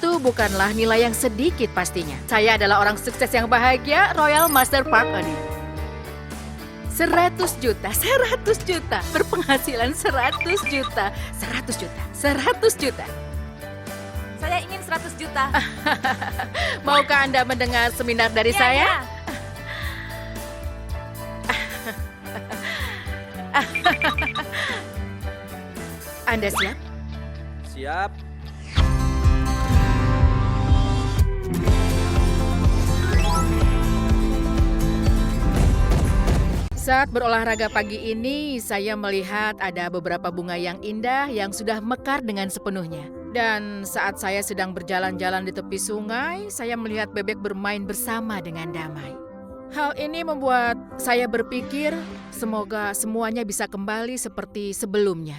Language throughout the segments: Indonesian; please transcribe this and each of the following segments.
itu bukanlah nilai yang sedikit pastinya. Saya adalah orang sukses yang bahagia, Royal Master Park Adi. 100 juta, 100 juta, berpenghasilan 100 juta, 100 juta, 100 juta. Saya ingin 100 juta. Maukah Anda mendengar seminar dari saya? Anda siap? Siap. Saat berolahraga pagi ini, saya melihat ada beberapa bunga yang indah yang sudah mekar dengan sepenuhnya. Dan saat saya sedang berjalan-jalan di tepi sungai, saya melihat bebek bermain bersama dengan damai. Hal ini membuat saya berpikir, semoga semuanya bisa kembali seperti sebelumnya.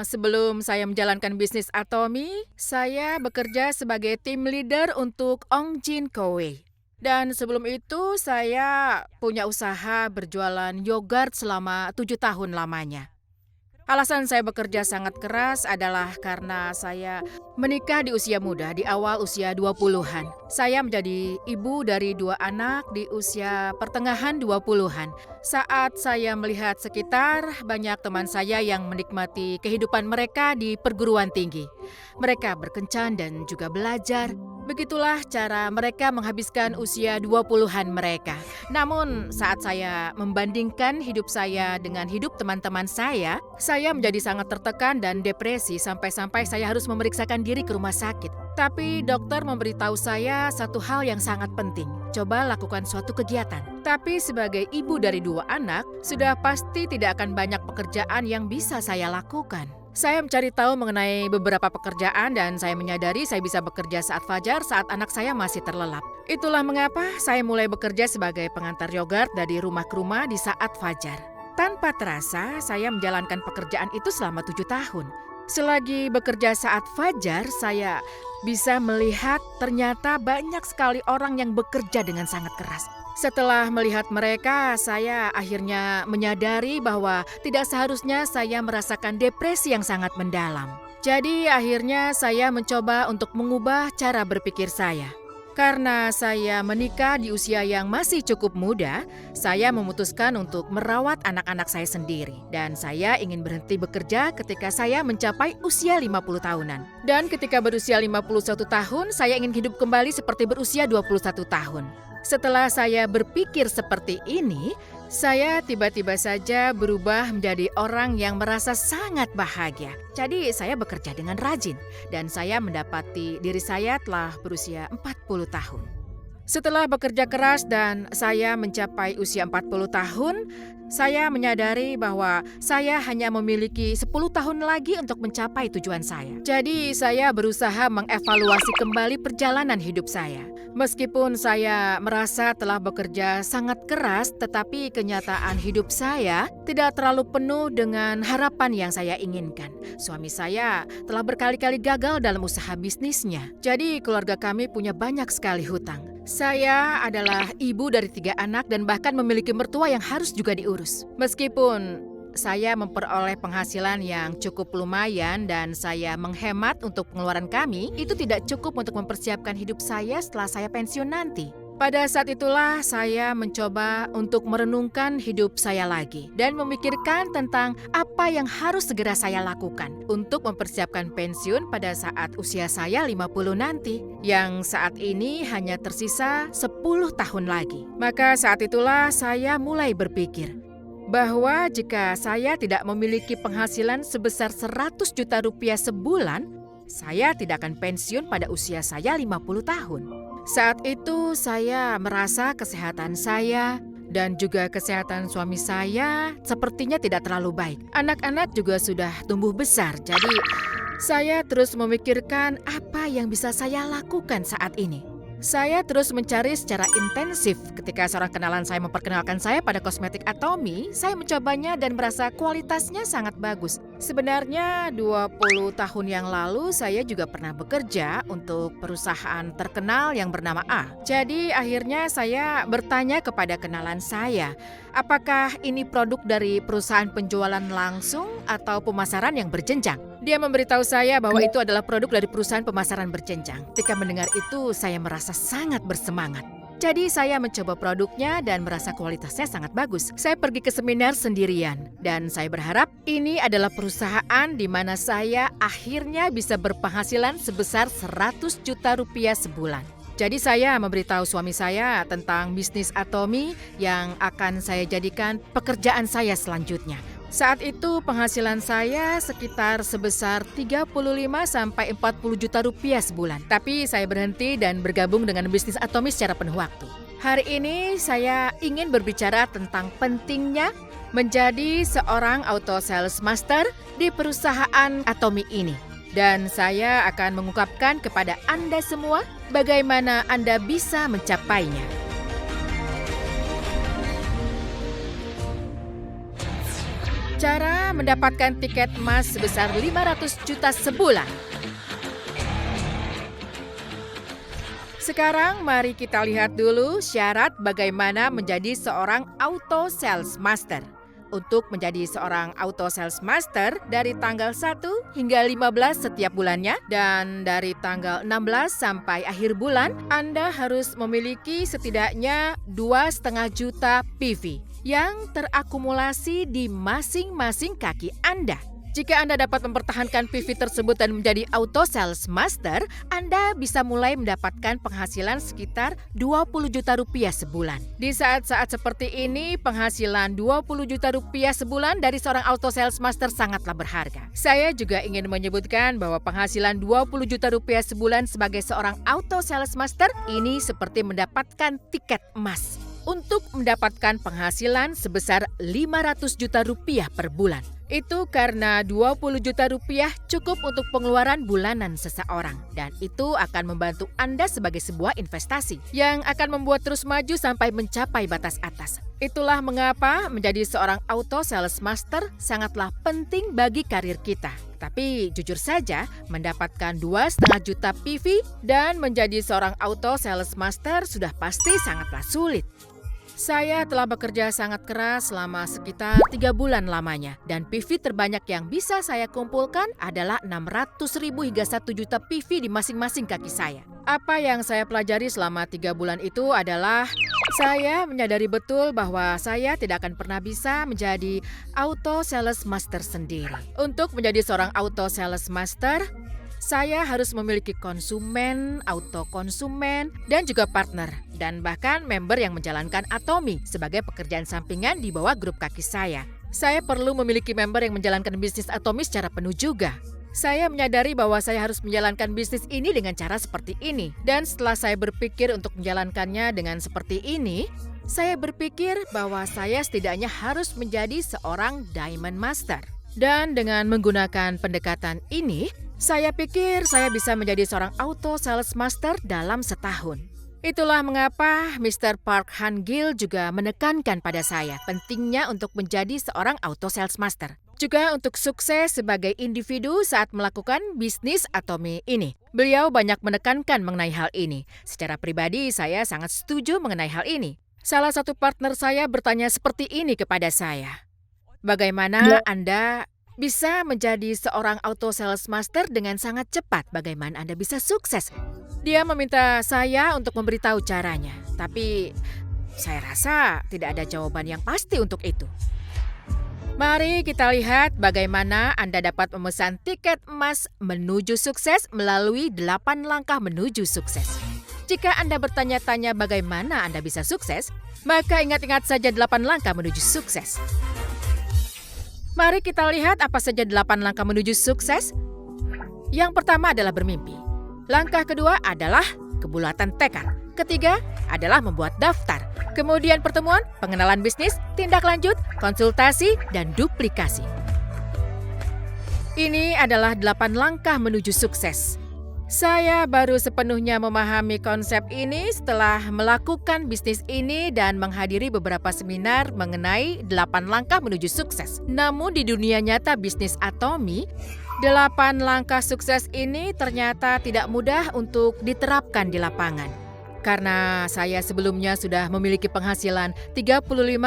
Sebelum saya menjalankan bisnis Atomy, saya bekerja sebagai tim leader untuk Ong Jin Kowe. Dan sebelum itu saya punya usaha berjualan yogurt selama 7 tahun lamanya. Alasan saya bekerja sangat keras adalah karena saya menikah di usia muda, di awal usia 20-an. Saya menjadi ibu dari 2 anak di usia pertengahan 20-an. Saat saya melihat sekitar, banyak teman saya yang menikmati kehidupan mereka di perguruan tinggi. Mereka berkencan dan juga belajar. Begitulah cara mereka menghabiskan usia 20-an mereka. Namun saat saya membandingkan hidup saya dengan hidup teman-teman saya menjadi sangat tertekan dan depresi sampai-sampai saya harus memeriksakan diri ke rumah sakit. Tapi dokter memberitahu saya satu hal yang sangat penting. Coba lakukan suatu kegiatan. Tapi sebagai ibu dari 2 anak, sudah pasti tidak akan banyak pekerjaan yang bisa saya lakukan. Saya mencari tahu mengenai beberapa pekerjaan dan saya menyadari saya bisa bekerja saat fajar saat anak saya masih terlelap. Itulah mengapa saya mulai bekerja sebagai pengantar yogurt dari rumah ke rumah di saat fajar. Tanpa terasa, saya menjalankan pekerjaan itu selama 7 tahun. Selagi bekerja saat fajar, saya bisa melihat ternyata banyak sekali orang yang bekerja dengan sangat keras. Setelah melihat mereka, saya akhirnya menyadari bahwa tidak seharusnya saya merasakan depresi yang sangat mendalam. Jadi akhirnya saya mencoba untuk mengubah cara berpikir saya. Karena saya menikah di usia yang masih cukup muda, saya memutuskan untuk merawat anak-anak saya sendiri. Dan saya ingin berhenti bekerja ketika saya mencapai usia 50 tahunan. Dan ketika berusia 51 tahun, saya ingin hidup kembali seperti berusia 21 tahun. Setelah saya berpikir seperti ini, saya tiba-tiba saja berubah menjadi orang yang merasa sangat bahagia. Jadi saya bekerja dengan rajin dan saya mendapati diri saya telah berusia 40 tahun. Setelah bekerja keras dan saya mencapai usia 40 tahun, saya menyadari bahwa saya hanya memiliki 10 tahun lagi untuk mencapai tujuan saya. Jadi saya berusaha mengevaluasi kembali perjalanan hidup saya. Meskipun saya merasa telah bekerja sangat keras, tetapi kenyataan hidup saya tidak terlalu penuh dengan harapan yang saya inginkan. Suami saya telah berkali-kali gagal dalam usaha bisnisnya. Jadi keluarga kami punya banyak sekali hutang. Saya adalah ibu dari 3 anak dan bahkan memiliki mertua yang harus juga diurus. Meskipun saya memperoleh penghasilan yang cukup lumayan dan saya menghemat untuk pengeluaran kami, itu tidak cukup untuk mempersiapkan hidup saya setelah saya pensiun nanti. Pada saat itulah saya mencoba untuk merenungkan hidup saya lagi dan memikirkan tentang apa yang harus segera saya lakukan untuk mempersiapkan pensiun pada saat usia saya 50 nanti, yang saat ini hanya tersisa 10 tahun lagi. Maka saat itulah saya mulai berpikir bahwa jika saya tidak memiliki penghasilan sebesar 100 juta rupiah sebulan, saya tidak akan pensiun pada usia saya 50 tahun. Saat itu saya merasa kesehatan saya dan juga kesehatan suami saya sepertinya tidak terlalu baik. Anak-anak juga sudah tumbuh besar, jadi saya terus memikirkan apa yang bisa saya lakukan saat ini. Saya terus mencari secara intensif. Ketika seorang kenalan saya memperkenalkan saya pada kosmetik Atomy, saya mencobanya dan merasa kualitasnya sangat bagus. Sebenarnya 20 tahun yang lalu saya juga pernah bekerja untuk perusahaan terkenal yang bernama A. Jadi akhirnya saya bertanya kepada kenalan saya, apakah ini produk dari perusahaan penjualan langsung atau pemasaran yang berjenjang? Dia memberitahu saya bahwa itu adalah produk dari perusahaan pemasaran berjenjang. Ketika mendengar itu, saya merasa sangat bersemangat. Jadi saya mencoba produknya dan merasa kualitasnya sangat bagus. Saya pergi ke seminar sendirian dan saya berharap ini adalah perusahaan di mana saya akhirnya bisa berpenghasilan sebesar 100 juta rupiah sebulan. Jadi saya memberitahu suami saya tentang bisnis Atomy yang akan saya jadikan pekerjaan saya selanjutnya. Saat itu penghasilan saya sekitar sebesar 35 sampai 40 juta rupiah sebulan. Tapi saya berhenti dan bergabung dengan bisnis Atomy secara penuh waktu. Hari ini saya ingin berbicara tentang pentingnya menjadi seorang auto sales master di perusahaan Atomy ini. Dan saya akan mengungkapkan kepada Anda semua bagaimana Anda bisa mencapainya. Cara mendapatkan tiket emas sebesar 500 juta sebulan. Sekarang mari kita lihat dulu syarat bagaimana menjadi seorang auto sales master. Untuk menjadi seorang auto sales master dari tanggal 1 hingga 15 setiap bulannya dan dari tanggal 16 sampai akhir bulan, Anda harus memiliki setidaknya 2,5 juta PV yang terakumulasi di masing-masing kaki Anda. Jika Anda dapat mempertahankan PV tersebut dan menjadi auto sales master, Anda bisa mulai mendapatkan penghasilan sekitar 20 juta rupiah sebulan. Di saat-saat seperti ini, penghasilan 20 juta rupiah sebulan dari seorang auto sales master sangatlah berharga. Saya juga ingin menyebutkan bahwa penghasilan 20 juta rupiah sebulan sebagai seorang auto sales master ini seperti mendapatkan tiket emas. Untuk mendapatkan penghasilan sebesar 500 juta rupiah per bulan. Itu karena 20 juta rupiah cukup untuk pengeluaran bulanan seseorang. Dan itu akan membantu Anda sebagai sebuah investasi yang akan membuat terus maju sampai mencapai batas atas. Itulah mengapa menjadi seorang auto sales master sangatlah penting bagi karir kita. Tapi jujur saja, mendapatkan 2,5 juta PV dan menjadi seorang auto sales master sudah pasti sangatlah sulit. Saya telah bekerja sangat keras selama sekitar 3 bulan lamanya dan PV terbanyak yang bisa saya kumpulkan adalah 600.000 hingga 1 juta PV di masing-masing kaki saya. Apa yang saya pelajari selama 3 bulan itu adalah saya menyadari betul bahwa saya tidak akan pernah bisa menjadi auto sales master sendiri. Untuk menjadi seorang auto sales master, saya harus memiliki konsumen, auto konsumen, dan juga partner, dan bahkan member yang menjalankan Atomy sebagai pekerjaan sampingan di bawah grup kaki saya. Saya perlu memiliki member yang menjalankan bisnis Atomy secara penuh juga. Saya menyadari bahwa saya harus menjalankan bisnis ini dengan cara seperti ini. Dan setelah saya berpikir untuk menjalankannya dengan seperti ini, saya berpikir bahwa saya setidaknya harus menjadi seorang Diamond Master. Dan dengan menggunakan pendekatan ini, saya pikir saya bisa menjadi seorang auto sales master dalam setahun. Itulah mengapa Mr. Park Han-gil juga menekankan pada saya pentingnya untuk menjadi seorang auto sales master. Juga untuk sukses sebagai individu saat melakukan bisnis Atomy ini. Beliau banyak menekankan mengenai hal ini. Secara pribadi saya sangat setuju mengenai hal ini. Salah satu partner saya bertanya seperti ini kepada saya. Bagaimana Anda bisa menjadi seorang auto sales master dengan sangat cepat? Bagaimana Anda bisa sukses? Dia meminta saya untuk memberitahu caranya. Tapi saya rasa tidak ada jawaban yang pasti untuk itu. Mari kita lihat bagaimana Anda dapat memesan tiket emas menuju sukses melalui 8 langkah menuju sukses. Jika Anda bertanya-tanya bagaimana Anda bisa sukses, maka ingat-ingat saja 8 langkah menuju sukses. Mari kita lihat apa saja 8 langkah menuju sukses. Yang pertama adalah bermimpi. Langkah kedua adalah kebulatan tekad. Ketiga adalah membuat daftar. Kemudian pertemuan, pengenalan bisnis, tindak lanjut, konsultasi, dan duplikasi. Ini adalah 8 langkah menuju sukses. Saya baru sepenuhnya memahami konsep ini setelah melakukan bisnis ini dan menghadiri beberapa seminar mengenai 8 langkah menuju sukses. Namun di dunia nyata bisnis Atomy, 8 langkah sukses ini ternyata tidak mudah untuk diterapkan di lapangan. Karena saya sebelumnya sudah memiliki penghasilan 35-40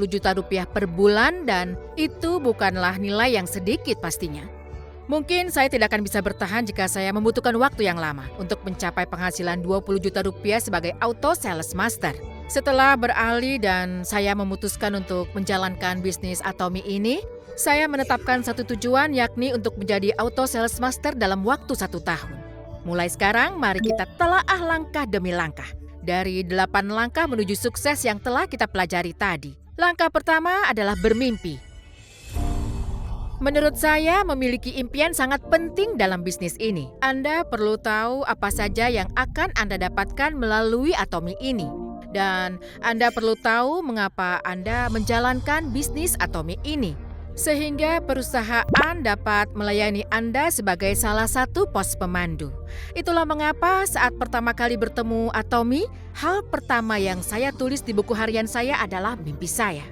juta rupiah per bulan dan itu bukanlah nilai yang sedikit pastinya. Mungkin saya tidak akan bisa bertahan jika saya membutuhkan waktu yang lama untuk mencapai penghasilan 20 juta rupiah sebagai auto sales master. Setelah beralih dan saya memutuskan untuk menjalankan bisnis Atomy ini, saya menetapkan satu tujuan yakni untuk menjadi auto sales master dalam waktu 1 tahun. Mulai sekarang, mari kita telaah langkah demi langkah. Dari 8 langkah menuju sukses yang telah kita pelajari tadi. Langkah pertama adalah bermimpi. Menurut saya, memiliki impian sangat penting dalam bisnis ini. Anda perlu tahu apa saja yang akan Anda dapatkan melalui Atomy ini. Dan Anda perlu tahu mengapa Anda menjalankan bisnis Atomy ini. Sehingga perusahaan dapat melayani Anda sebagai salah satu pos pemandu. Itulah mengapa saat pertama kali bertemu Atomy, hal pertama yang saya tulis di buku harian saya adalah mimpi saya.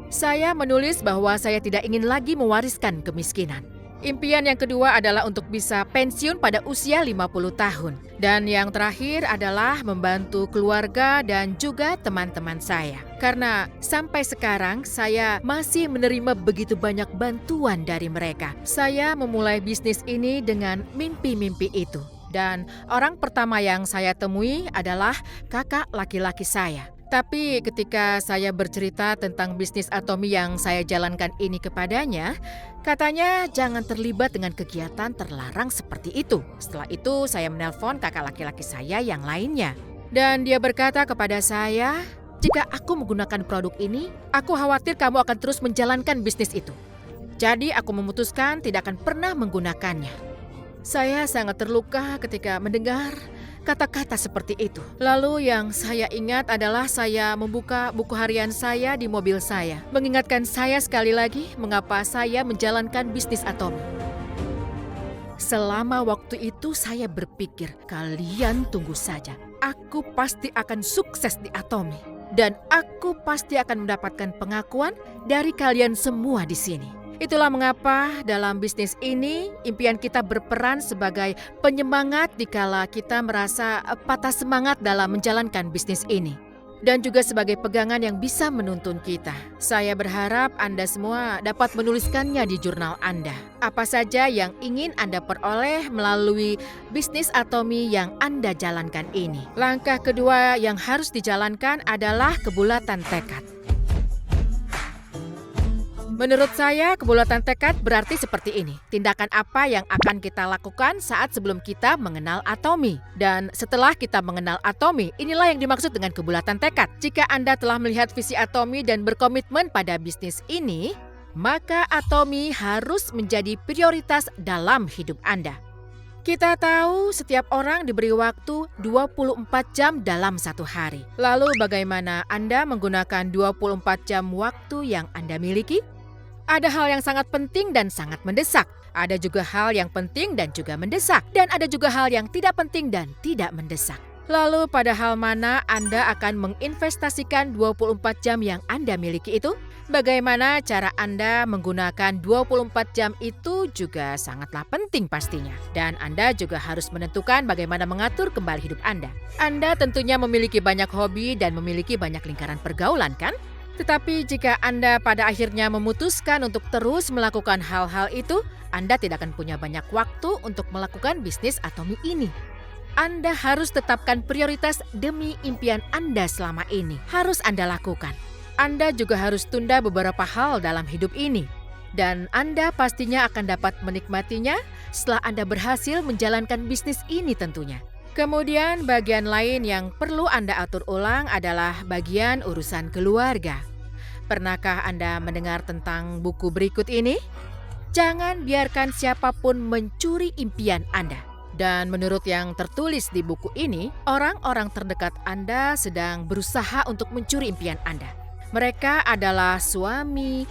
Saya menulis bahwa saya tidak ingin lagi mewariskan kemiskinan. Impian yang kedua adalah untuk bisa pensiun pada usia 50 tahun. Dan yang terakhir adalah membantu keluarga dan juga teman-teman saya. Karena sampai sekarang saya masih menerima begitu banyak bantuan dari mereka. Saya memulai bisnis ini dengan mimpi-mimpi itu. Dan orang pertama yang saya temui adalah kakak laki-laki saya. Tapi ketika saya bercerita tentang bisnis Atomy yang saya jalankan ini kepadanya, katanya jangan terlibat dengan kegiatan terlarang seperti itu. Setelah itu saya menelpon kakak laki-laki saya yang lainnya. Dan dia berkata kepada saya, jika aku menggunakan produk ini, aku khawatir kamu akan terus menjalankan bisnis itu. Jadi aku memutuskan tidak akan pernah menggunakannya. Saya sangat terluka ketika mendengar kata-kata seperti itu. Lalu yang saya ingat adalah saya membuka buku harian saya di mobil saya. Mengingatkan saya sekali lagi mengapa saya menjalankan bisnis Atomy. Selama waktu itu saya berpikir, kalian tunggu saja. Aku pasti akan sukses di Atomy. Dan aku pasti akan mendapatkan pengakuan dari kalian semua di sini. Itulah mengapa dalam bisnis ini impian kita berperan sebagai penyemangat dikala kita merasa patah semangat dalam menjalankan bisnis ini. Dan juga sebagai pegangan yang bisa menuntun kita. Saya berharap Anda semua dapat menuliskannya di jurnal Anda. Apa saja yang ingin Anda peroleh melalui bisnis Atomy yang Anda jalankan ini. Langkah kedua yang harus dijalankan adalah kebulatan tekad. Menurut saya, kebulatan tekad berarti seperti ini. Tindakan apa yang akan kita lakukan saat sebelum kita mengenal Atomy. Dan setelah kita mengenal Atomy, inilah yang dimaksud dengan kebulatan tekad. Jika Anda telah melihat visi Atomy dan berkomitmen pada bisnis ini, maka Atomy harus menjadi prioritas dalam hidup Anda. Kita tahu setiap orang diberi waktu 24 jam dalam satu hari. Lalu bagaimana Anda menggunakan 24 jam waktu yang Anda miliki? Ada hal yang sangat penting dan sangat mendesak. Ada juga hal yang penting dan juga mendesak. Dan ada juga hal yang tidak penting dan tidak mendesak. Lalu pada hal mana Anda akan menginvestasikan 24 jam yang Anda miliki itu? Bagaimana cara Anda menggunakan 24 jam itu juga sangatlah penting pastinya. Dan Anda juga harus menentukan bagaimana mengatur kembali hidup Anda. Anda tentunya memiliki banyak hobi dan memiliki banyak lingkaran pergaulan, kan? Tetapi jika Anda pada akhirnya memutuskan untuk terus melakukan hal-hal itu, Anda tidak akan punya banyak waktu untuk melakukan bisnis Atomy ini. Anda harus tetapkan prioritas demi impian Anda selama ini. Harus Anda lakukan. Anda juga harus tunda beberapa hal dalam hidup ini. Dan Anda pastinya akan dapat menikmatinya setelah Anda berhasil menjalankan bisnis ini tentunya. Kemudian bagian lain yang perlu Anda atur ulang adalah bagian urusan keluarga. Pernahkah Anda mendengar tentang buku berikut ini? Jangan biarkan siapapun mencuri impian Anda. Dan menurut yang tertulis di buku ini, orang-orang terdekat Anda sedang berusaha untuk mencuri impian Anda. Mereka adalah suami,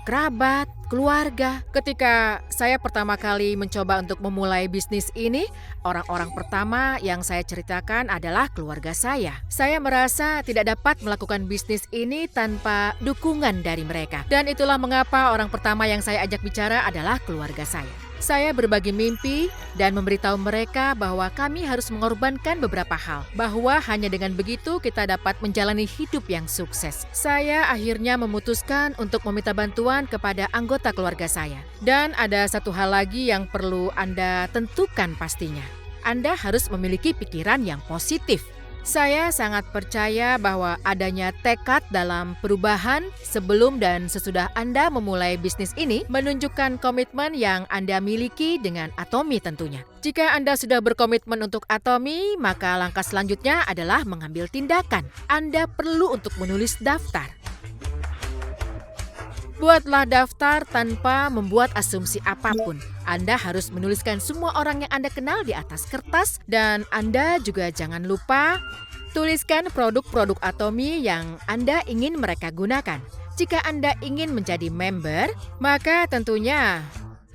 kerabat, keluarga. Ketika saya pertama kali mencoba untuk memulai bisnis ini, orang-orang pertama yang saya ceritakan adalah keluarga saya. Saya merasa tidak dapat melakukan bisnis ini tanpa dukungan dari mereka. Dan itulah mengapa orang pertama yang saya ajak bicara adalah keluarga saya. Saya berbagi mimpi dan memberitahu mereka bahwa kami harus mengorbankan beberapa hal, bahwa hanya dengan begitu kita dapat menjalani hidup yang sukses. Saya akhirnya memutuskan untuk meminta bantuan kepada anggota keluarga saya. Dan ada satu hal lagi yang perlu Anda tentukan pastinya. Anda harus memiliki pikiran yang positif. Saya sangat percaya bahwa adanya tekad dalam perubahan sebelum dan sesudah Anda memulai bisnis ini menunjukkan komitmen yang Anda miliki dengan Atomy tentunya. Jika Anda sudah berkomitmen untuk Atomy, maka langkah selanjutnya adalah mengambil tindakan. Anda perlu untuk menulis daftar. Buatlah daftar tanpa membuat asumsi apapun. Anda harus menuliskan semua orang yang Anda kenal di atas kertas dan Anda juga jangan lupa tuliskan produk-produk Atomy yang Anda ingin mereka gunakan. Jika Anda ingin menjadi member, maka tentunya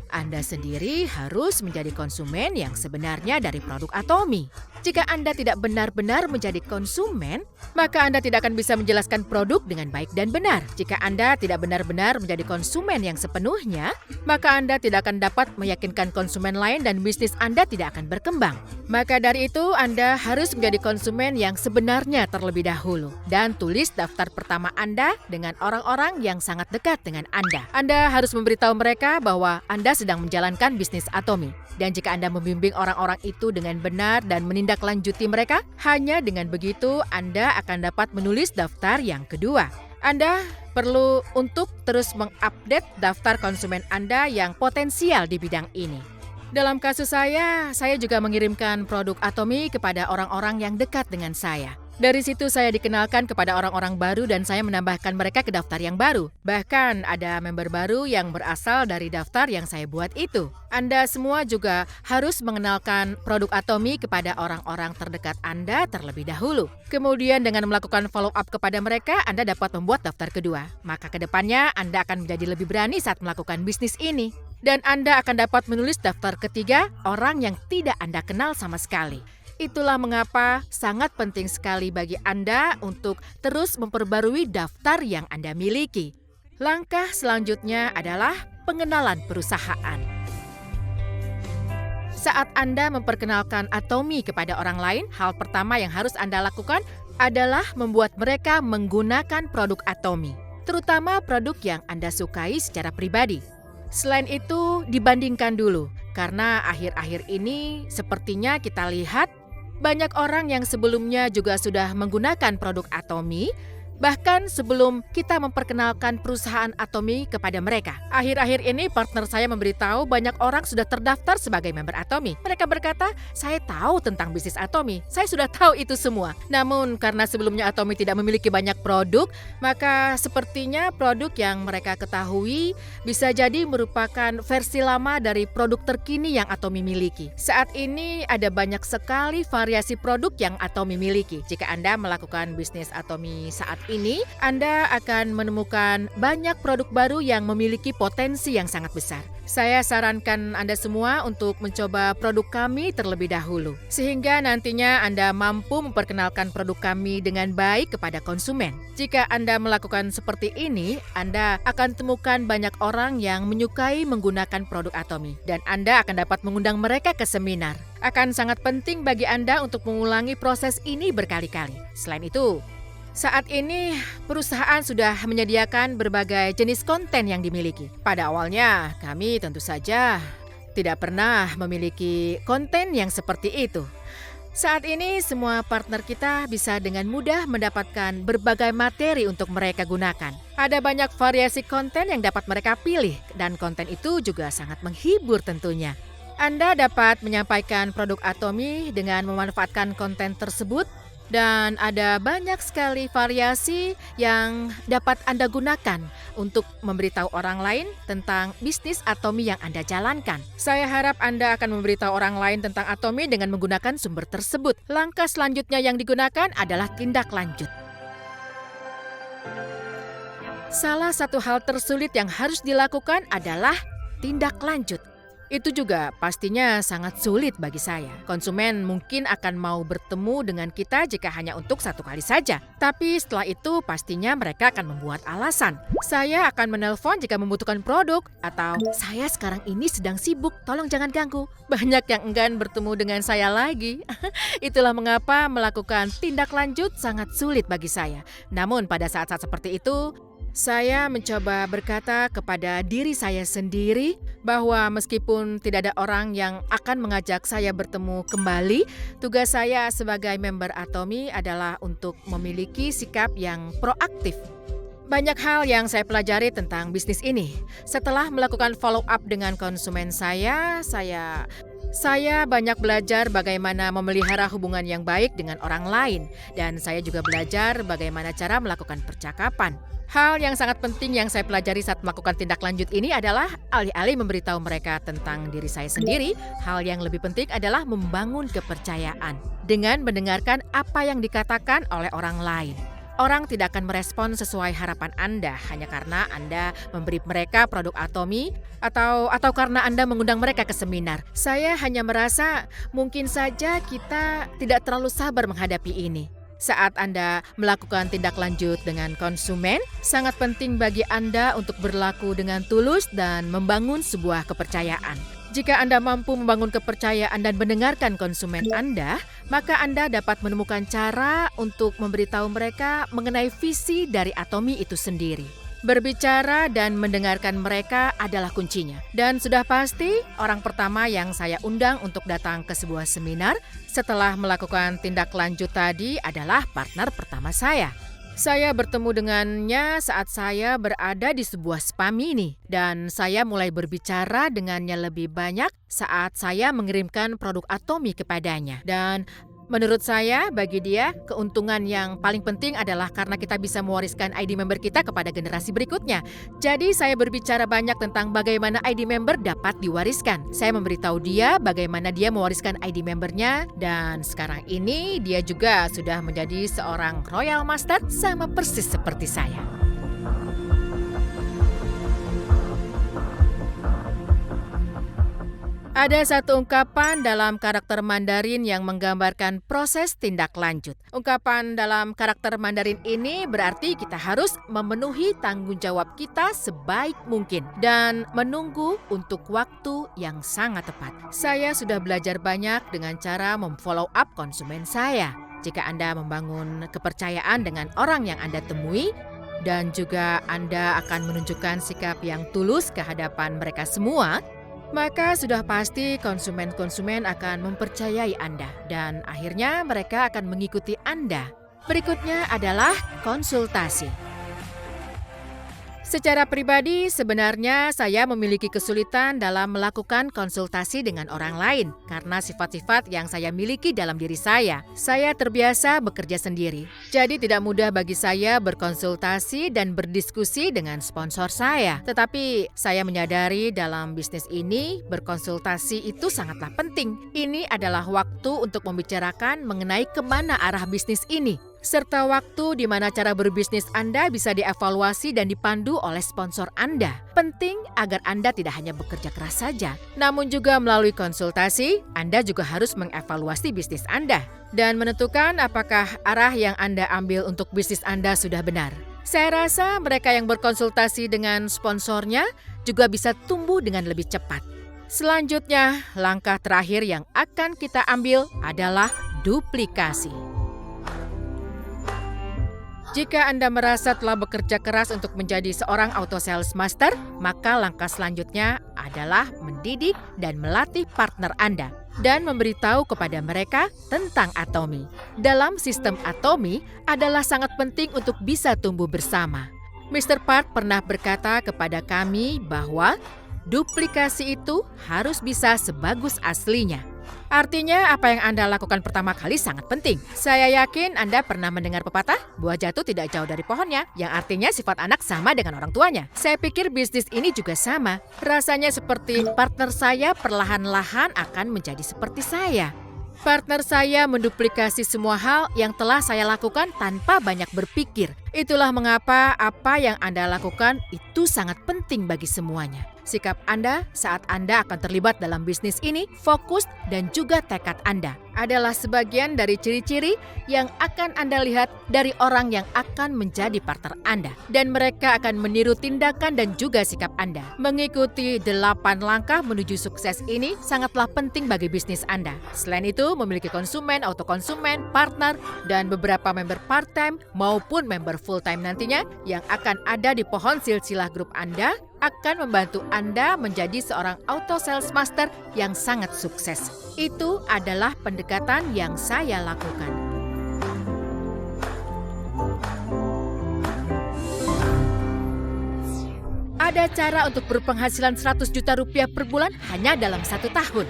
Anda sendiri harus menjadi konsumen yang sebenarnya dari produk Atomy. Jika Anda tidak benar-benar menjadi konsumen, maka Anda tidak akan bisa menjelaskan produk dengan baik dan benar. Jika Anda tidak benar-benar menjadi konsumen yang sepenuhnya, maka Anda tidak akan dapat meyakinkan konsumen lain dan bisnis Anda tidak akan berkembang. Maka dari itu, Anda harus menjadi konsumen yang sebenarnya terlebih dahulu. Dan tulis daftar pertama Anda dengan orang-orang yang sangat dekat dengan Anda. Anda harus memberitahu mereka bahwa Anda sedang menjalankan bisnis Atomy. Dan jika Anda membimbing orang-orang itu dengan benar dan menindaklanjuti mereka, hanya dengan begitu Anda akan dapat menulis daftar yang kedua. Anda perlu untuk terus mengupdate daftar konsumen Anda yang potensial di bidang ini. Dalam kasus saya juga mengirimkan produk Atomy kepada orang-orang yang dekat dengan saya. Dari situ saya dikenalkan kepada orang-orang baru dan saya menambahkan mereka ke daftar yang baru. Bahkan ada member baru yang berasal dari daftar yang saya buat itu. Anda semua juga harus mengenalkan produk Atomy kepada orang-orang terdekat Anda terlebih dahulu. Kemudian dengan melakukan follow up kepada mereka, Anda dapat membuat daftar kedua. Maka ke depannya Anda akan menjadi lebih berani saat melakukan bisnis ini. Dan Anda akan dapat menulis daftar ketiga orang yang tidak Anda kenal sama sekali. Itulah mengapa sangat penting sekali bagi Anda untuk terus memperbarui daftar yang Anda miliki. Langkah selanjutnya adalah pengenalan perusahaan. Saat Anda memperkenalkan Atomy kepada orang lain, hal pertama yang harus Anda lakukan adalah membuat mereka menggunakan produk Atomy, terutama produk yang Anda sukai secara pribadi. Selain itu, dibandingkan dulu, karena akhir-akhir ini sepertinya kita lihat banyak orang yang sebelumnya juga sudah menggunakan produk Atomy, bahkan sebelum kita memperkenalkan perusahaan Atomy kepada mereka. Akhir-akhir ini partner saya memberitahu banyak orang sudah terdaftar sebagai member Atomy. Mereka berkata, saya tahu tentang bisnis Atomy, saya sudah tahu itu semua. Namun karena sebelumnya Atomy tidak memiliki banyak produk, maka sepertinya produk yang mereka ketahui bisa jadi merupakan versi lama dari produk terkini yang Atomy miliki. Saat ini ada banyak sekali variasi produk yang Atomy miliki. Jika Anda melakukan bisnis Atomy saat ini, Anda akan menemukan banyak produk baru yang memiliki potensi yang sangat besar. Saya sarankan Anda semua untuk mencoba produk kami terlebih dahulu, sehingga nantinya Anda mampu memperkenalkan produk kami dengan baik kepada konsumen. Jika Anda melakukan seperti ini, Anda akan temukan banyak orang yang menyukai menggunakan produk Atomy, dan Anda akan dapat mengundang mereka ke seminar. Akan sangat penting bagi Anda untuk mengulangi proses ini berkali-kali. Selain itu, saat ini, perusahaan sudah menyediakan berbagai jenis konten yang dimiliki. Pada awalnya, kami tentu saja tidak pernah memiliki konten yang seperti itu. Saat ini, semua partner kita bisa dengan mudah mendapatkan berbagai materi untuk mereka gunakan. Ada banyak variasi konten yang dapat mereka pilih, dan konten itu juga sangat menghibur tentunya. Anda dapat menyampaikan produk Atomy dengan memanfaatkan konten tersebut, dan ada banyak sekali variasi yang dapat Anda gunakan untuk memberitahu orang lain tentang bisnis Atomy yang Anda jalankan. Saya harap Anda akan memberitahu orang lain tentang Atomy dengan menggunakan sumber tersebut. Langkah selanjutnya yang digunakan adalah tindak lanjut. Salah satu hal tersulit yang harus dilakukan adalah tindak lanjut. Itu juga pastinya sangat sulit bagi saya. Konsumen mungkin akan mau bertemu dengan kita jika hanya untuk satu kali saja. Tapi setelah itu pastinya mereka akan membuat alasan. Saya akan menelpon jika membutuhkan produk, atau saya sekarang ini sedang sibuk, tolong jangan ganggu. Banyak yang enggan bertemu dengan saya lagi. Itulah mengapa melakukan tindak lanjut sangat sulit bagi saya. Namun pada saat-saat seperti itu, saya mencoba berkata kepada diri saya sendiri bahwa meskipun tidak ada orang yang akan mengajak saya bertemu kembali, tugas saya sebagai member Atomy adalah untuk memiliki sikap yang proaktif. Banyak hal yang saya pelajari tentang bisnis ini. Setelah melakukan follow up dengan konsumen saya banyak belajar bagaimana memelihara hubungan yang baik dengan orang lain. Dan saya juga belajar bagaimana cara melakukan percakapan. Hal yang sangat penting yang saya pelajari saat melakukan tindak lanjut ini adalah alih-alih memberitahu mereka tentang diri saya sendiri, hal yang lebih penting adalah membangun kepercayaan dengan mendengarkan apa yang dikatakan oleh orang lain. Orang tidak akan merespon sesuai harapan Anda hanya karena Anda memberi mereka produk Atomy atau karena Anda mengundang mereka ke seminar. Saya hanya merasa mungkin saja kita tidak terlalu sabar menghadapi ini. Saat Anda melakukan tindak lanjut dengan konsumen, sangat penting bagi Anda untuk berlaku dengan tulus dan membangun sebuah kepercayaan. Jika Anda mampu membangun kepercayaan dan mendengarkan konsumen Anda, maka Anda dapat menemukan cara untuk memberitahu mereka mengenai visi dari Atomy itu sendiri. Berbicara dan mendengarkan mereka adalah kuncinya. Dan sudah pasti orang pertama yang saya undang untuk datang ke sebuah seminar setelah melakukan tindak lanjut tadi adalah partner pertama saya. Saya bertemu dengannya saat saya berada di sebuah spa mini dan saya mulai berbicara dengannya lebih banyak saat saya mengirimkan produk Atomy kepadanya. Dan menurut saya, bagi dia, keuntungan yang paling penting adalah karena kita bisa mewariskan ID member kita kepada generasi berikutnya. Jadi saya berbicara banyak tentang bagaimana ID member dapat diwariskan. Saya memberitahu dia bagaimana dia mewariskan ID membernya, dan sekarang ini dia juga sudah menjadi seorang Royal Master sama persis seperti saya. Ada satu ungkapan dalam karakter Mandarin yang menggambarkan proses tindak lanjut. Ungkapan dalam karakter Mandarin ini berarti kita harus memenuhi tanggung jawab kita sebaik mungkin dan menunggu untuk waktu yang sangat tepat. Saya sudah belajar banyak dengan cara memfollow up konsumen saya. Jika Anda membangun kepercayaan dengan orang yang Anda temui, dan juga Anda akan menunjukkan sikap yang tulus ke hadapan mereka semua, maka sudah pasti konsumen-konsumen akan mempercayai Anda dan akhirnya mereka akan mengikuti Anda. Berikutnya adalah konsultasi. Secara pribadi, sebenarnya saya memiliki kesulitan dalam melakukan konsultasi dengan orang lain karena sifat-sifat yang saya miliki dalam diri saya. Saya terbiasa bekerja sendiri, jadi tidak mudah bagi saya berkonsultasi dan berdiskusi dengan sponsor saya. Tetapi saya menyadari dalam bisnis ini, berkonsultasi itu sangatlah penting. Ini adalah waktu untuk membicarakan mengenai kemana arah bisnis ini, serta waktu di mana cara berbisnis Anda bisa dievaluasi dan dipandu oleh sponsor Anda. Penting agar Anda tidak hanya bekerja keras saja, namun juga melalui konsultasi, Anda juga harus mengevaluasi bisnis Anda dan menentukan apakah arah yang Anda ambil untuk bisnis Anda sudah benar. Saya rasa mereka yang berkonsultasi dengan sponsornya juga bisa tumbuh dengan lebih cepat. Selanjutnya, langkah terakhir yang akan kita ambil adalah duplikasi. Jika Anda merasa telah bekerja keras untuk menjadi seorang auto sales master, maka langkah selanjutnya adalah mendidik dan melatih partner Anda dan memberitahu kepada mereka tentang Atomy. Dalam sistem Atomy adalah sangat penting untuk bisa tumbuh bersama. Mr. Park pernah berkata kepada kami bahwa duplikasi itu harus bisa sebagus aslinya. Artinya apa yang Anda lakukan pertama kali sangat penting. Saya yakin Anda pernah mendengar pepatah, buah jatuh tidak jauh dari pohonnya, yang artinya sifat anak sama dengan orang tuanya. Saya pikir bisnis ini juga sama. Rasanya seperti partner saya perlahan-lahan akan menjadi seperti saya. Partner saya menduplikasi semua hal yang telah saya lakukan tanpa banyak berpikir. Itulah mengapa apa yang Anda lakukan itu sangat penting bagi semuanya. Sikap Anda saat Anda akan terlibat dalam bisnis ini, fokus dan juga tekad Anda adalah sebagian dari ciri-ciri yang akan Anda lihat dari orang yang akan menjadi partner Anda. Dan mereka akan meniru tindakan dan juga sikap Anda. Mengikuti 8 langkah menuju sukses ini sangatlah penting bagi bisnis Anda. Selain itu, memiliki konsumen, autokonsumen, partner, dan beberapa member part-time maupun member full-time nantinya yang akan ada di pohon silsilah grup Anda akan membantu Anda menjadi seorang auto sales master yang sangat sukses. Itu adalah pendekatan yang saya lakukan. Ada cara untuk berpenghasilan 100 juta rupiah per bulan hanya dalam 1 tahun.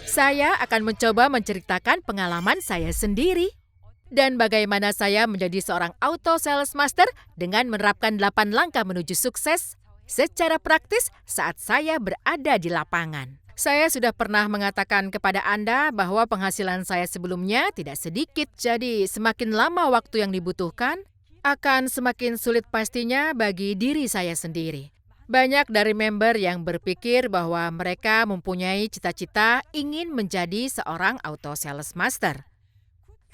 Saya akan mencoba menceritakan pengalaman saya sendiri. Dan bagaimana saya menjadi seorang auto sales master dengan menerapkan 8 langkah menuju sukses secara praktis saat saya berada di lapangan. Saya sudah pernah mengatakan kepada Anda bahwa penghasilan saya sebelumnya tidak sedikit. Jadi semakin lama waktu yang dibutuhkan, akan semakin sulit pastinya bagi diri saya sendiri. Banyak dari member yang berpikir bahwa mereka mempunyai cita-cita ingin menjadi seorang auto sales master.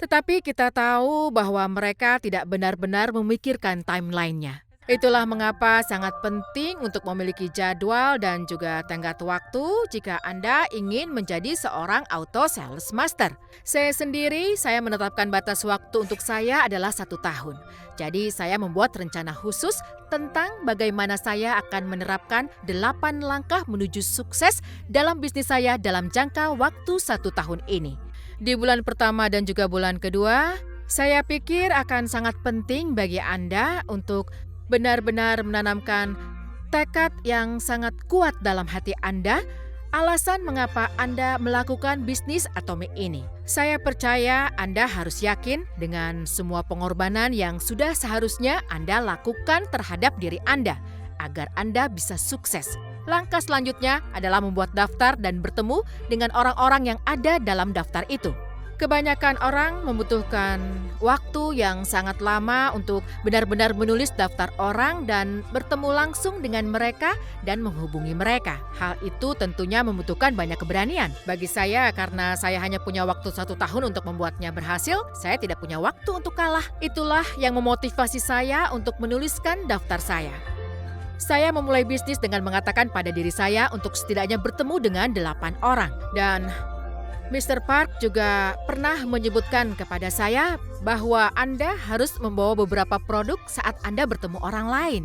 Tetapi kita tahu bahwa mereka tidak benar-benar memikirkan timeline-nya. Itulah mengapa sangat penting untuk memiliki jadwal dan juga tenggat waktu jika Anda ingin menjadi seorang auto sales master. Saya menetapkan batas waktu untuk saya adalah 1 tahun. Jadi saya membuat rencana khusus tentang bagaimana saya akan menerapkan 8 langkah menuju sukses dalam bisnis saya dalam jangka waktu 1 tahun ini. Di bulan pertama dan juga bulan kedua, saya pikir akan sangat penting bagi Anda untuk benar-benar menanamkan tekad yang sangat kuat dalam hati Anda, alasan mengapa Anda melakukan bisnis Atomic ini. Saya percaya Anda harus yakin dengan semua pengorbanan yang sudah seharusnya Anda lakukan terhadap diri Anda, agar Anda bisa sukses. Langkah selanjutnya adalah membuat daftar dan bertemu dengan orang-orang yang ada dalam daftar itu. Kebanyakan orang membutuhkan waktu yang sangat lama untuk benar-benar menulis daftar orang dan bertemu langsung dengan mereka dan menghubungi mereka. Hal itu tentunya membutuhkan banyak keberanian. Bagi saya, karena saya hanya punya waktu 1 tahun untuk membuatnya berhasil, saya tidak punya waktu untuk kalah. Itulah yang memotivasi saya untuk menuliskan daftar saya. Saya memulai bisnis dengan mengatakan pada diri saya untuk setidaknya bertemu dengan 8 orang. Dan Mr. Park juga pernah menyebutkan kepada saya bahwa Anda harus membawa beberapa produk saat Anda bertemu orang lain.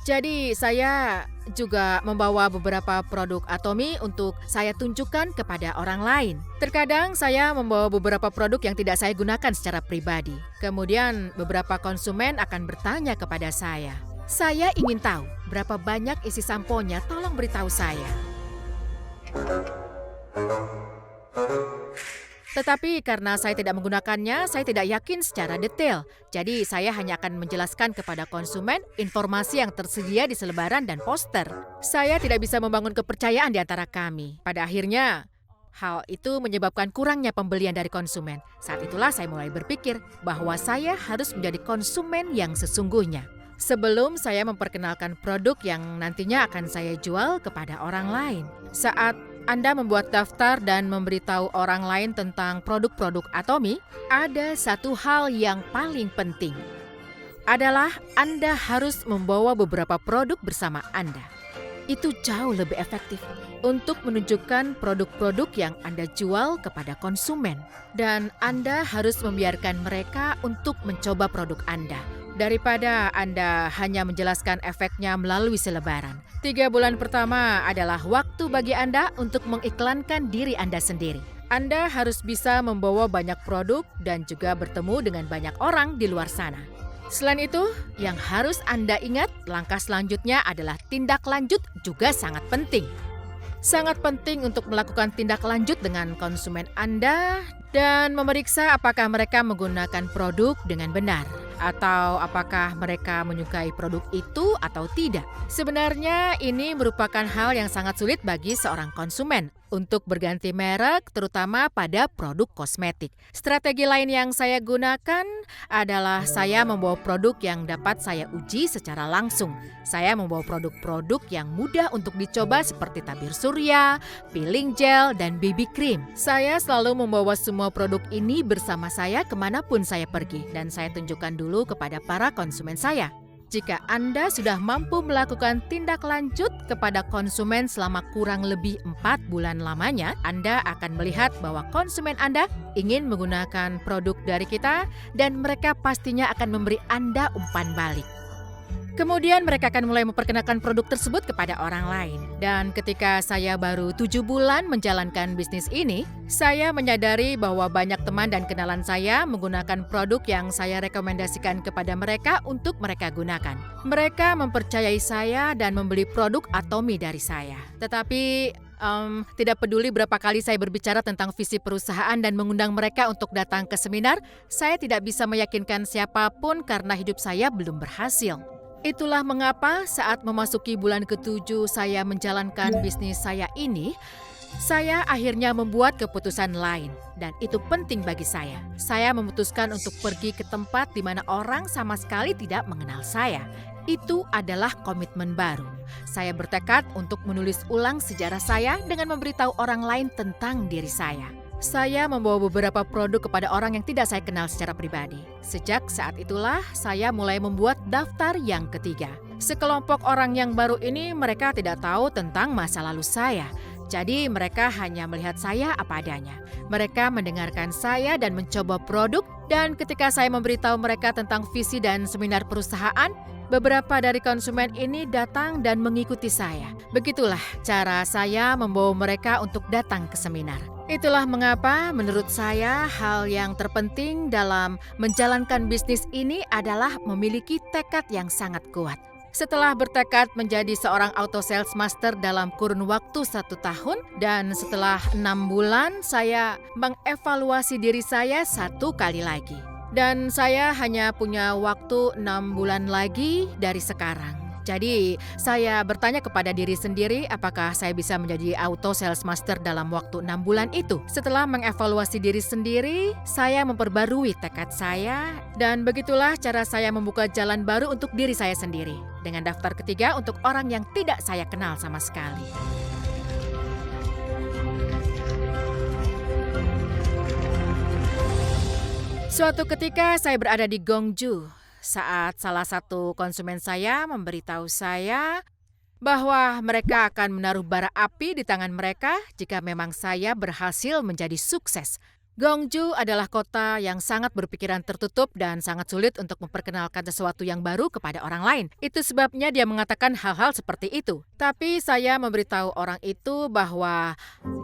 Jadi saya juga membawa beberapa produk Atomy untuk saya tunjukkan kepada orang lain. Terkadang saya membawa beberapa produk yang tidak saya gunakan secara pribadi. Kemudian beberapa konsumen akan bertanya kepada saya. Saya ingin tahu berapa banyak isi samponya, tolong beritahu saya. Tetapi karena saya tidak menggunakannya, saya tidak yakin secara detail. Jadi saya hanya akan menjelaskan kepada konsumen informasi yang tersedia di selebaran dan poster. Saya tidak bisa membangun kepercayaan di antara kami. Pada akhirnya, hal itu menyebabkan kurangnya pembelian dari konsumen. Saat itulah saya mulai berpikir bahwa saya harus menjadi konsumen yang sesungguhnya. Sebelum saya memperkenalkan produk yang nantinya akan saya jual kepada orang lain. Saat Anda membuat daftar dan memberitahu orang lain tentang produk-produk Atomy, ada satu hal yang paling penting. Adalah Anda harus membawa beberapa produk bersama Anda. Itu jauh lebih efektif untuk menunjukkan produk-produk yang Anda jual kepada konsumen. Dan Anda harus membiarkan mereka untuk mencoba produk Anda. Daripada Anda hanya menjelaskan efeknya melalui selebaran. 3 bulan pertama adalah waktu bagi Anda untuk mengiklankan diri Anda sendiri. Anda harus bisa membawa banyak produk dan juga bertemu dengan banyak orang di luar sana. Selain itu, yang harus Anda ingat, langkah selanjutnya adalah tindak lanjut juga sangat penting. Sangat penting untuk melakukan tindak lanjut dengan konsumen Anda dan memeriksa apakah mereka menggunakan produk dengan benar. Atau apakah mereka menyukai produk itu atau tidak? Sebenarnya ini merupakan hal yang sangat sulit bagi seorang konsumen untuk berganti merek, terutama pada produk kosmetik. Strategi lain yang saya gunakan adalah saya membawa produk yang dapat saya uji secara langsung. Saya membawa produk-produk yang mudah untuk dicoba seperti tabir surya, peeling gel, dan BB cream. Saya selalu membawa semua produk ini bersama saya kemanapun saya pergi, dan saya tunjukkan dulu kepada para konsumen saya. Jika Anda sudah mampu melakukan tindak lanjut kepada konsumen selama kurang lebih 4 bulan lamanya, Anda akan melihat bahwa konsumen Anda ingin menggunakan produk dari kita dan mereka pastinya akan memberi Anda umpan balik. Kemudian mereka akan mulai memperkenalkan produk tersebut kepada orang lain. Dan ketika saya baru 7 bulan menjalankan bisnis ini, saya menyadari bahwa banyak teman dan kenalan saya menggunakan produk yang saya rekomendasikan kepada mereka untuk mereka gunakan. Mereka mempercayai saya dan membeli produk Atomy dari saya. Tetapi tidak peduli berapa kali saya berbicara tentang visi perusahaan dan mengundang mereka untuk datang ke seminar, saya tidak bisa meyakinkan siapapun karena hidup saya belum berhasil. Itulah mengapa saat memasuki bulan ke-7 saya menjalankan bisnis saya ini, saya akhirnya membuat keputusan lain dan itu penting bagi saya. Saya memutuskan untuk pergi ke tempat di mana orang sama sekali tidak mengenal saya. Itu adalah komitmen baru. Saya bertekad untuk menulis ulang sejarah saya dengan memberitahu orang lain tentang diri saya. Saya membawa beberapa produk kepada orang yang tidak saya kenal secara pribadi. Sejak saat itulah saya mulai membuat daftar yang ketiga. Sekelompok orang yang baru ini mereka tidak tahu tentang masa lalu saya. Jadi mereka hanya melihat saya apa adanya. Mereka mendengarkan saya dan mencoba produk, dan ketika saya memberitahu mereka tentang visi dan seminar perusahaan, beberapa dari konsumen ini datang dan mengikuti saya. Begitulah cara saya membawa mereka untuk datang ke seminar. Itulah mengapa menurut saya hal yang terpenting dalam menjalankan bisnis ini adalah memiliki tekad yang sangat kuat. Setelah bertekad menjadi seorang auto sales master dalam kurun waktu 1 tahun dan setelah 6 bulan saya mengevaluasi diri saya 1 kali lagi. Dan saya hanya punya waktu 6 bulan lagi dari sekarang. Jadi saya bertanya kepada diri sendiri apakah saya bisa menjadi auto sales master dalam waktu 6 bulan itu. Setelah mengevaluasi diri sendiri, saya memperbarui tekad saya dan begitulah cara saya membuka jalan baru untuk diri saya sendiri. Dengan daftar ketiga untuk orang yang tidak saya kenal sama sekali. Suatu ketika saya berada di Gwangju saat salah satu konsumen saya memberitahu saya bahwa mereka akan menaruh bara api di tangan mereka jika memang saya berhasil menjadi sukses. Gwangju adalah kota yang sangat berpikiran tertutup dan sangat sulit untuk memperkenalkan sesuatu yang baru kepada orang lain. Itu sebabnya dia mengatakan hal-hal seperti itu. Tapi saya memberitahu orang itu bahwa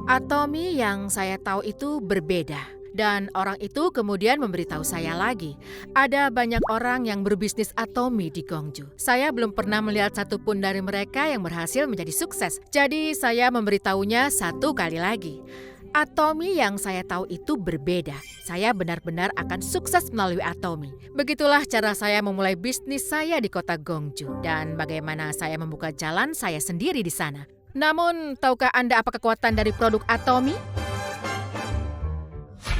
Atomy yang saya tahu itu berbeda. Dan orang itu kemudian memberitahu saya lagi, ada banyak orang yang berbisnis Atomy di Gwangju. Saya belum pernah melihat satupun dari mereka yang berhasil menjadi sukses. Jadi saya memberitahunya 1 kali lagi. Atomy yang saya tahu itu berbeda. Saya benar-benar akan sukses melalui Atomy. Begitulah cara saya memulai bisnis saya di kota Gwangju. Dan bagaimana saya membuka jalan saya sendiri di sana. Namun, tahukah Anda apa kekuatan dari produk Atomy?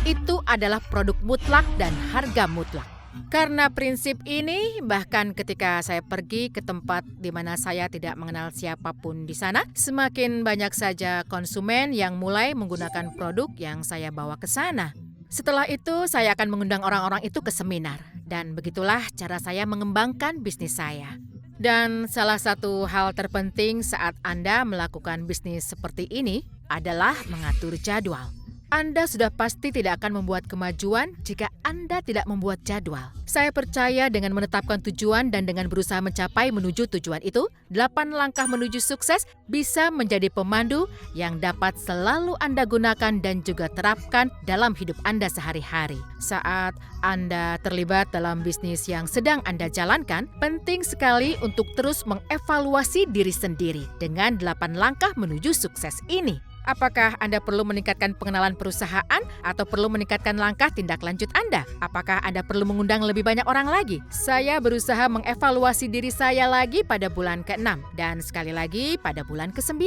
Itu adalah produk mutlak dan harga mutlak. Karena prinsip ini, bahkan ketika saya pergi ke tempat di mana saya tidak mengenal siapapun di sana, semakin banyak saja konsumen yang mulai menggunakan produk yang saya bawa ke sana. Setelah itu, saya akan mengundang orang-orang itu ke seminar. Dan begitulah cara saya mengembangkan bisnis saya. Dan salah satu hal terpenting saat Anda melakukan bisnis seperti ini adalah mengatur jadwal. Anda sudah pasti tidak akan membuat kemajuan jika Anda tidak membuat jadwal. Saya percaya dengan menetapkan tujuan dan dengan berusaha mencapai menuju tujuan itu, 8 langkah menuju sukses bisa menjadi pemandu yang dapat selalu Anda gunakan dan juga terapkan dalam hidup Anda sehari-hari. Saat Anda terlibat dalam bisnis yang sedang Anda jalankan, penting sekali untuk terus mengevaluasi diri sendiri dengan 8 langkah menuju sukses ini. Apakah Anda perlu meningkatkan pengenalan perusahaan atau perlu meningkatkan langkah tindak lanjut Anda? Apakah Anda perlu mengundang lebih banyak orang lagi? Saya berusaha mengevaluasi diri saya lagi pada bulan ke-6 dan sekali lagi pada bulan ke-9.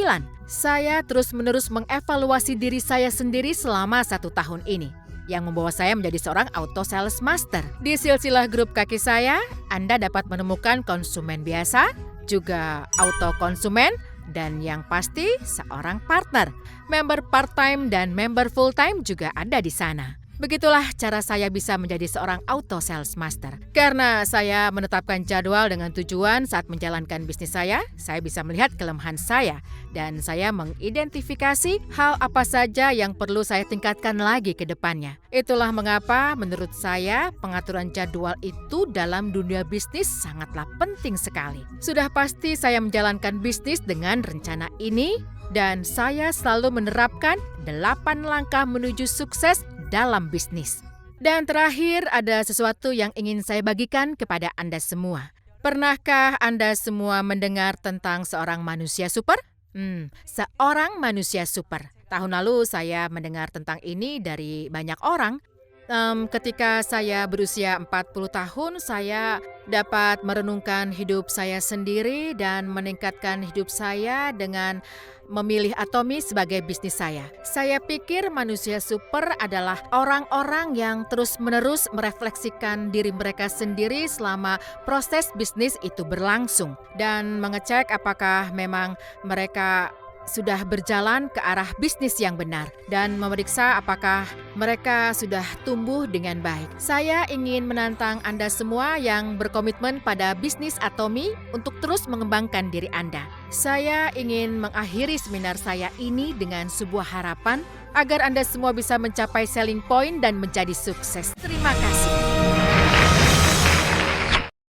Saya terus-menerus mengevaluasi diri saya sendiri selama 1 tahun ini, yang membawa saya menjadi seorang auto sales master. Di silsilah grup kaki saya, Anda dapat menemukan konsumen biasa, juga auto konsumen, dan yang pasti seorang partner. Member part-time dan member full-time juga ada di sana. Begitulah cara saya bisa menjadi seorang auto sales master. Karena saya menetapkan jadwal dengan tujuan saat menjalankan bisnis saya bisa melihat kelemahan saya dan saya mengidentifikasi hal apa saja yang perlu saya tingkatkan lagi ke depannya. Itulah mengapa menurut saya pengaturan jadwal itu dalam dunia bisnis sangatlah penting sekali. Sudah pasti saya menjalankan bisnis dengan rencana ini dan saya selalu menerapkan 8 langkah menuju sukses dalam bisnis. Dan terakhir ada sesuatu yang ingin saya bagikan kepada Anda semua. Pernahkah Anda semua mendengar tentang seorang manusia super? Seorang manusia super. Tahun lalu saya mendengar tentang ini dari banyak orang. Ketika saya berusia 40 tahun, saya dapat merenungkan hidup saya sendiri dan meningkatkan hidup saya dengan memilih Atomi sebagai bisnis saya. Saya pikir manusia super adalah orang-orang yang terus-menerus merefleksikan diri mereka sendiri selama proses bisnis itu berlangsung dan mengecek apakah memang mereka sudah berjalan ke arah bisnis yang benar dan memeriksa apakah mereka sudah tumbuh dengan baik. Saya ingin menantang Anda semua yang berkomitmen pada bisnis Atomi untuk terus mengembangkan diri Anda. Saya ingin mengakhiri seminar saya ini dengan sebuah harapan agar Anda semua bisa mencapai selling point dan menjadi sukses. Terima kasih.